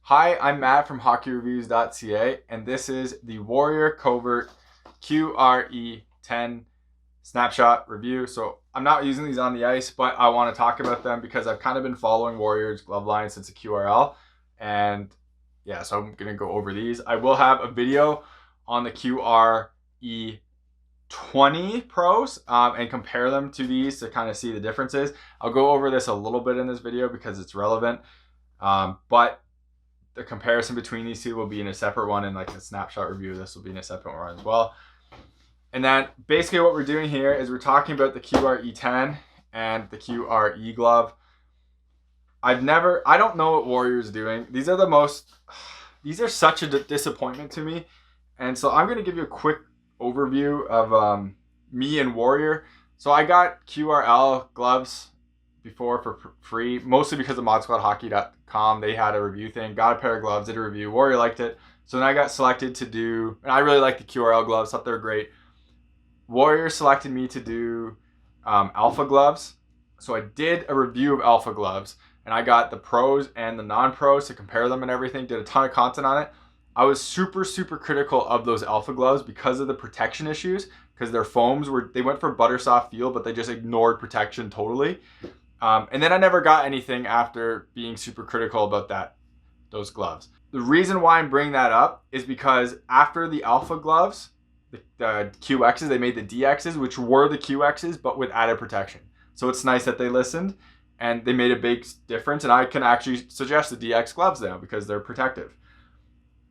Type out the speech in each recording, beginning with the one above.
Hi, I'm Matt from HockeyReviews.ca, and this is the Warrior Covert QRE 10 snapshot review. So I'm not using these on the ice, but I want to talk about them because I've kind of been following Warrior's glove line since the QRL, and yeah, so I'm gonna go over these. I will have a video on the QRE 20 pros and compare them to these to kind of see the differences. I'll go over this a little bit in this video because it's relevant, but the comparison between these two will be in a separate one, and like the snapshot review, this will be in a separate one as well. And then basically what we're doing here is we're talking about the QRE 10 and the QRE glove. I don't know what Warrior's doing. These are such a disappointment to me. And so I'm going to give you a quick overview of me and Warrior. So I got QRL gloves before for free, mostly because of ModSquadHockey.com. They had a review thing, got a pair of gloves, did a review. Warrior liked it. So then I got selected to do, and I really like the QRL gloves, thought they were great. Warrior selected me to do alpha gloves. So I did a review of alpha gloves, and I got the pros and the non-pros to compare them and everything, did a ton of content on it. I was super critical of those alpha gloves because of the protection issues, because their foams they went for butter soft feel, but they just ignored protection totally. And then I never got anything after being super critical about those gloves. The reason why I'm bringing that up is because after the alpha gloves, the QXs, they made the DXs, which were the QXs, but with added protection. So it's nice that they listened and they made a big difference. And I can actually suggest the DX gloves now because they're protective.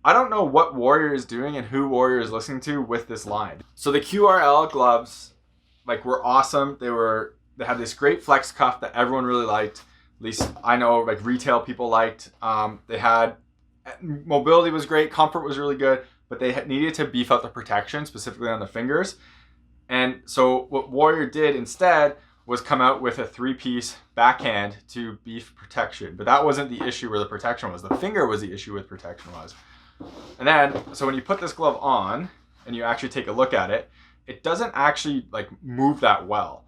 I don't know what Warrior is doing and who Warrior is listening to with this line. So the QRL gloves, were awesome. They had this great flex cuff that everyone really liked. At least I know, retail people liked. They had mobility was great, comfort was really good, but they needed to beef up the protection, specifically on the fingers. And so what Warrior did instead was come out with a 3-piece backhand to beef protection. But that wasn't the issue where the protection was. The finger was the issue with protection was. And then, so when you put this glove on and you actually take a look at it, it doesn't actually move that well.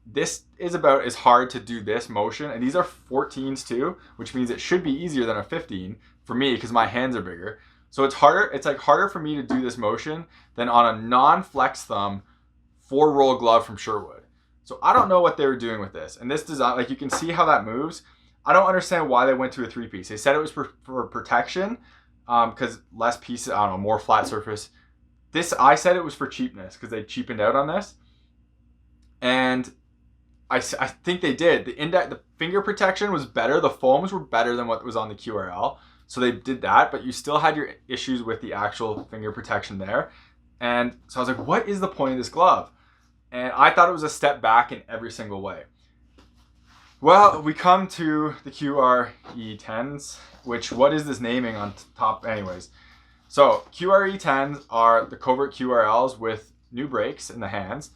This is about as hard to do this motion, and these are 14s too, which means it should be easier than a 15 for me because my hands are bigger. So it's harder. It's harder for me to do this motion than on a non-flex thumb 4-roll glove from Sherwood. So I don't know what they were doing with this. And this design, you can see how that moves. I don't understand why they went to a 3-piece. They said it was for protection, because less pieces. I don't know, more flat surface. I said it was for cheapness because they cheapened out on this. And I think they did. The finger protection was better. The foams were better than what was on the QRL. So they did that, but you still had your issues with the actual finger protection there. And so I was like, what is the point of this glove? And I thought it was a step back in every single way. Well, we come to the QRE Tens, what is this naming on top anyways? So QRE Tens are the Covert QRLs with new brakes in the hands.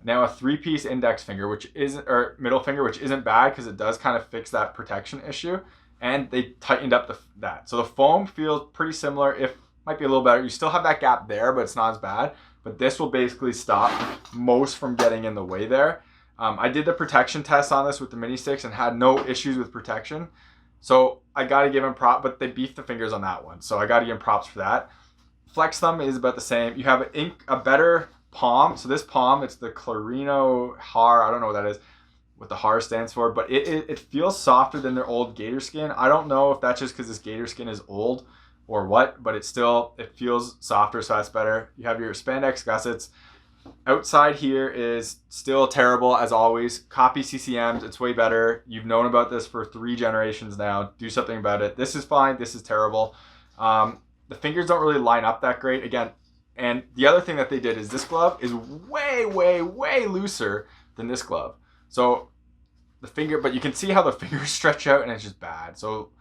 Now a 3-piece index finger, or middle finger, which isn't bad because it does kind of fix that protection issue. And they tightened up that. So the foam feels pretty similar, might be a little better. You still have that gap there, but it's not as bad. But this will basically stop most from getting in the way there. I did the protection test on this with the mini sticks and had no issues with protection. So I got to give them props, but they beefed the fingers on that one. So I got to give them props for that. Flex thumb is about the same. You have a better palm. So this palm, it's the Clarino Har. I don't know what that is, what the Har stands for, but it feels softer than their old gator skin. I don't know if that's just because this gator skin is old or what, but it feels softer, so that's better. You have your spandex gussets. Outside here is still terrible as always. Copy CCMs, it's way better. You've known about this for 3 generations now. Do something about it. This is fine, this is terrible. The fingers don't really line up that great. Again, and the other thing that they did is this glove is way looser than this glove. So but you can see how the fingers stretch out and it's just bad. So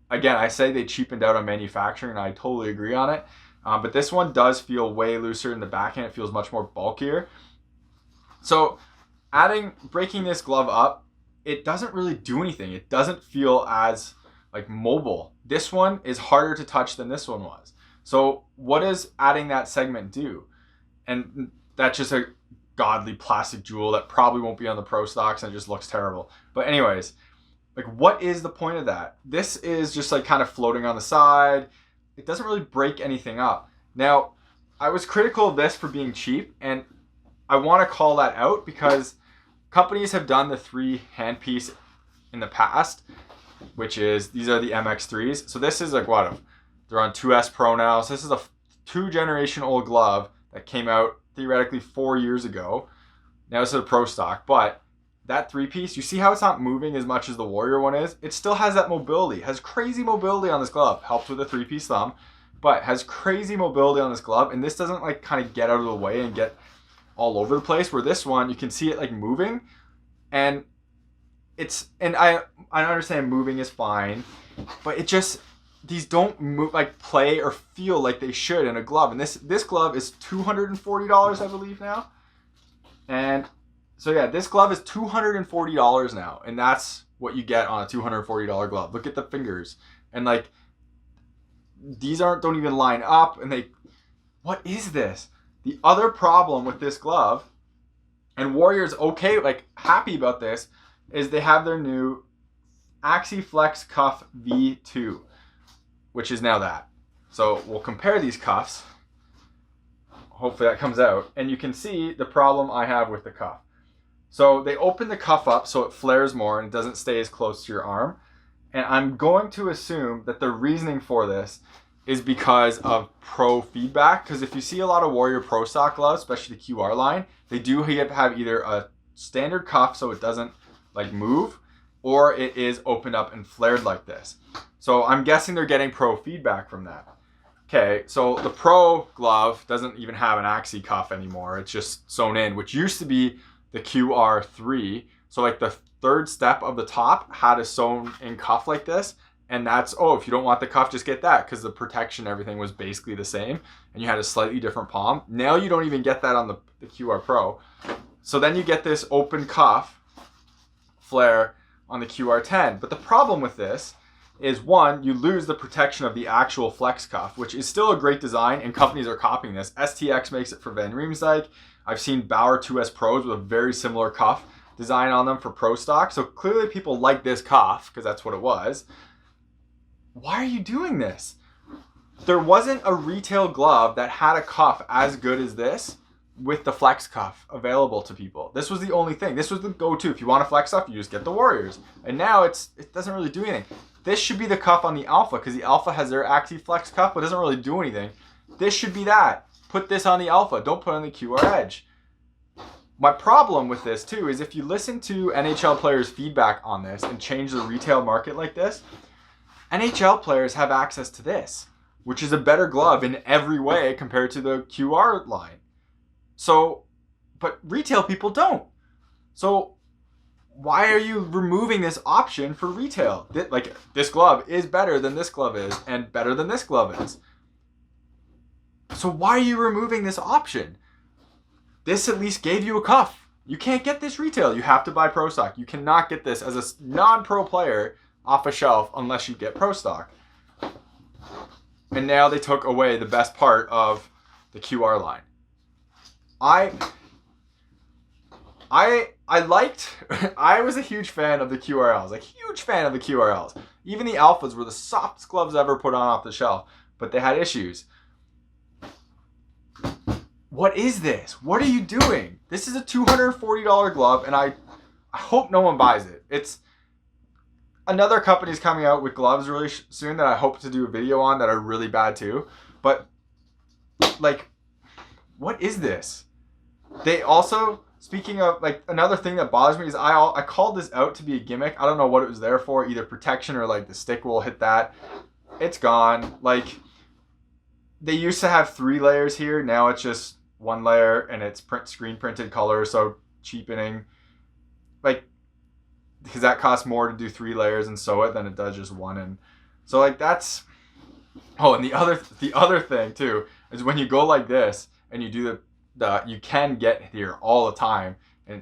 again, I say they cheapened out on manufacturing and I totally agree on it. But this one does feel way looser in the backhand. It feels much more bulkier. So breaking this glove up, it doesn't really do anything. It doesn't feel as mobile. This one is harder to touch than this one was. So what does adding that segment do? And that's just a godly plastic jewel that probably won't be on the pro stocks and it just looks terrible. But anyways, Like, what is the point of that? This is just like kind of floating on the side. It doesn't really break anything up. Now, I was critical of this for being cheap, and I want to call that out because companies have done the 3 handpiece in the past, which is, these are the MX3s. So this is like what? They're on 2S Pro now. So this is a 2-generation old glove that came out theoretically 4 years ago. Now this is a Pro stock, but that 3-piece, you see how it's not moving as much as the Warrior one is? It still has that mobility, has crazy mobility on this glove. Helps with a 3-piece thumb, but has crazy mobility on this glove, and this doesn't like kind of get out of the way and get all over the place, where this one, you can see it like moving, and I understand moving is fine, but it just, these don't move, like play or feel like they should in a glove. And this glove is $240, I believe now. And so yeah, this glove is $240 now, and that's what you get on a $240 glove. Look at the fingers, and like these don't even line up, and what is this? The other problem with this glove, and Warrior's okay, like happy about this, is they have their new AxiFlex Cuff V2, which is now that. So we'll compare these cuffs. Hopefully that comes out, and you can see the problem I have with the cuff. So they open the cuff up so it flares more and it doesn't stay as close to your arm. And I'm going to assume that the reasoning for this is because of pro feedback. Because if you see a lot of Warrior Pro stock gloves, especially the QR line, they do have either a standard cuff so it doesn't like move, or it is opened up and flared like this. So I'm guessing they're getting pro feedback from that. Okay, so the Pro glove doesn't even have an Axi cuff anymore. It's just sewn in, which used to be the QR3. So like the third step of the top had a sewn in cuff like this. And that's, if you don't want the cuff, just get that, because the protection, everything was basically the same. And you had a slightly different palm. Now you don't even get that on the QR Pro. So then you get this open cuff flare on the QR10. But the problem with this is, one, you lose the protection of the actual flex cuff, which is still a great design, and companies are copying this. STX makes it for Van Riemsdyk. I've seen Bauer 2S Pros with a very similar cuff design on them for Pro stock. So clearly people like this cuff, because that's what it was. Why are you doing this? There wasn't a retail glove that had a cuff as good as this with the flex cuff available to people. This was the only thing. This was the go-to. If you want a flex cuff, you just get the Warriors. And now it doesn't really do anything. This should be the cuff on the Alpha, because the Alpha has their AxiFlex cuff, but doesn't really do anything. This should be that. Put this on the Alpha. Don't put it on the QR Edge. My problem with this too is, if you listen to NHL players' feedback on this and change the retail market like this, NHL players have access to this, which is a better glove in every way compared to the QR line. So, but retail people don't. So why are you removing this option for retail? Like, this glove is better than this glove is, and better than this glove is. So why are you removing this option? This at least gave you a cuff. You can't get this retail. You have to buy Pro stock. You cannot get this as a non-pro player off a shelf unless you get Pro stock. And now they took away the best part of the QR line. I was a huge fan of the QRLs, like huge fan of the QRLs. Even the Alphas were the softest gloves ever put on off the shelf, but they had issues. What is this? What are you doing? This is a $240 glove, and I hope no one buys it. It's another company's coming out with gloves really soon that I hope to do a video on that are really bad too. But like, what is this? They also, speaking of, like, another thing that bothers me is I called this out to be a gimmick. I don't know what it was there for, either protection or like the stick will hit that. It's gone. Like, they used to have 3 layers here. Now it's just 1 layer, and it's screen printed color, so cheapening. Like, because that costs more to do 3 layers and sew it than it does just 1. And so like that's, and the other thing too is when you go like this and you do you can get here all the time, and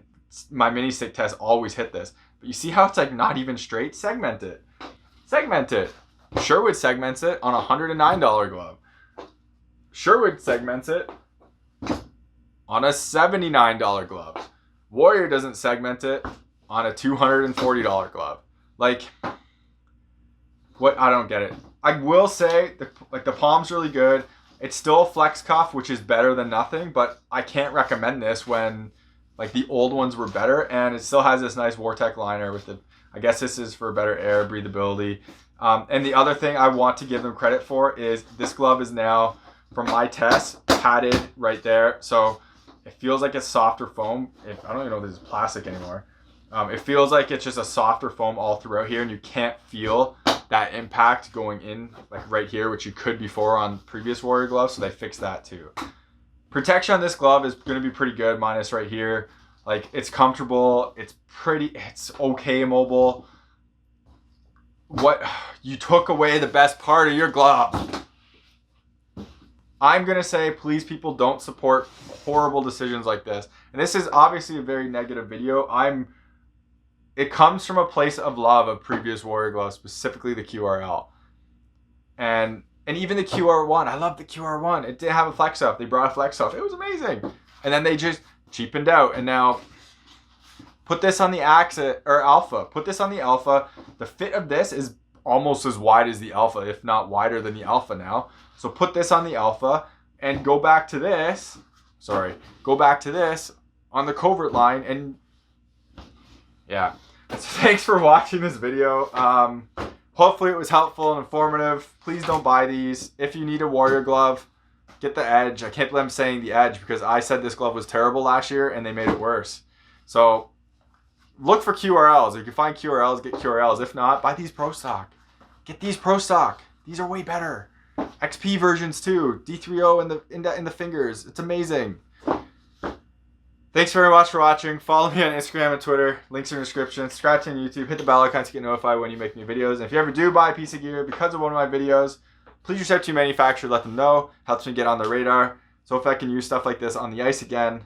my mini stick test always hit this, but you see how it's like not even straight? Segment it. Sherwood segments it on a $109 glove. Sherwood segments it on a $79 glove. Warrior doesn't segment it on a $240 glove. Like, what? I don't get it. I will say, the palm's really good. It's still a flex cuff, which is better than nothing, but I can't recommend this when like the old ones were better. And it still has this nice Vortex liner with the, I guess this is for better air breathability. And the other thing I want to give them credit for is this glove is now, from my test, padded right there. So it feels like it's softer foam. I don't even know if this is plastic anymore. It feels like it's just a softer foam all throughout here, and you can't feel that impact going in like right here, which you could before on previous Warrior gloves. So they fixed that too. Protection on this glove is going to be pretty good, minus right here. Like, it's comfortable. It's okay mobile. What? You took away the best part of your glove. I'm going to say, please, people, don't support horrible decisions like this. And this is obviously a very negative video. It comes from a place of love of previous Warrior gloves, specifically the QRL. And even the QR1. I love the QR1. It didn't have a flex up. They brought a flex up. It was amazing. And then they just cheapened out. And now put this on the Alpha. Put this on the Alpha. The fit of this is almost as wide as the Alpha, if not wider than the Alpha now. So put this on the Alpha and go back to this. Go back to this on the Covert line. And yeah. So thanks for watching this video. Hopefully it was helpful and informative. Please don't buy these. If you need a Warrior glove, get the Edge. I can't believe I'm saying the Edge because I said this glove was terrible last year and they made it worse. So look for QRLs. If you can find QRLs, get QRLs. If not, buy these Pro Stock. Get these Pro Stock. These are way better. XP versions too. D3O in the fingers. It's amazing. Thanks very much for watching. Follow me on Instagram and Twitter. Links in the description. Subscribe to me on YouTube. Hit the bell icon to get notified when you make new videos. And if you ever do buy a piece of gear because of one of my videos, please reach out to your manufacturer. Let them know. Helps me get on the radar. So if I can use stuff like this on the ice again,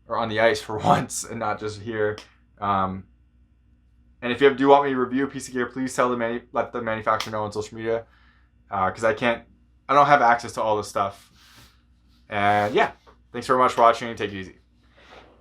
or on the ice for once and not just here. And if you ever do want me to review a piece of gear, please let the manufacturer know on social media. Because I don't have access to all this stuff. And yeah, thanks very much for watching. Take it easy.